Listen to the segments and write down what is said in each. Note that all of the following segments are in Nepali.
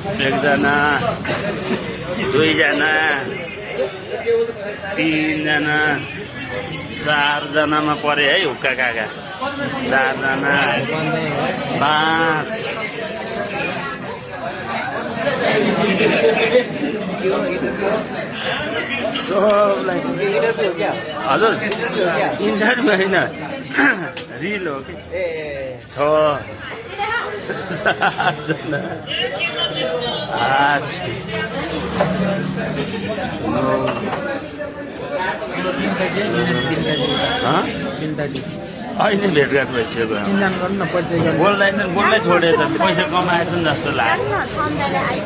एकजना, दुईजना, तीनजना, चारजनामा परे है हुक्का काका। चारजना, पाँच, सबलाई हजुर इन्टरभ्यू होइन रिल हो कि 6 7जना 8 9 अहिले भेटघाट भइसक्यो बोल्दै छोडे त पैसा कमाएर जस्तो लाग्यो।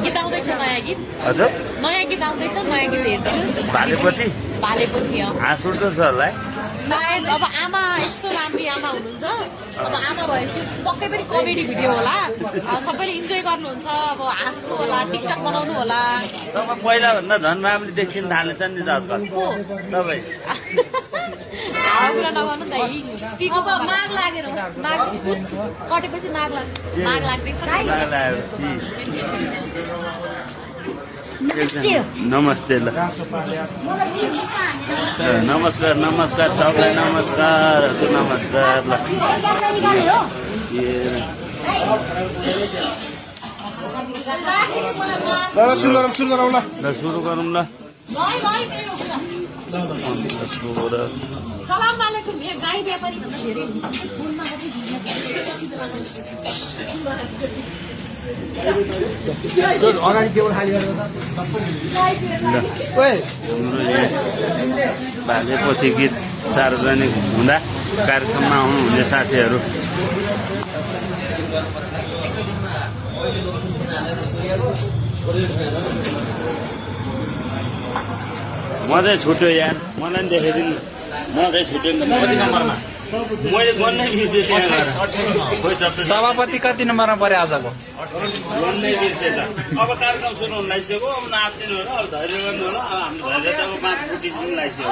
गीत आउँदैछ नयाँ गीत हजुर नयाँ गीत आउँदैछ नयाँ गीत हेर्नुहोस् भालेपति भालेपति हाँस उठ्दो छ होला है। सायद अब आमा यस्तो राम्री आमा हुनुहुन्छ अब आमा भएपछि पक्कै पनि कमेडी भिडियो होला सबैले इन्जोय गर्नुहुन्छ अब हाँस्नु होला टिकटक बनाउनु होला। तपाईँ पहिलाभन्दा झन् राम्ररी देखिन थालेछ नि त आजकल तपाईँ कुरा नगर्नु नि त अब माग लागेर माग कटेपछि माग लाग्दैछ। नमस्ते ल नमस्कार नमस्कार सबलाई नमस्कार हजुर नमस्कार ल सुरु गरौँ ल। सलाम वालेकुम यहाँ गाई व्यापारी भन्दा धेरै अगाडि टेबल खाली गरेर भालेपति गीत सार्वजनिक हुँदा कार्यक्रममा आउनुहुने साथीहरू म चाहिँ छुट्यो यार मलाई पनि देखाइदिनु म चाहिँ छुट्यो मैले गन्नै बिर्सेँ सभापति कति नम्बरमा पऱ्यो आजको गन्नै बिर्सेँ त। अब कार्यक्रम सुरु हुन लागिसक्यो अब नाच्दिनु होला अब धैर्य गर्नु होला अब हाम्रो धैर्य त अब 5 फुटी पनि लागिसक्यो।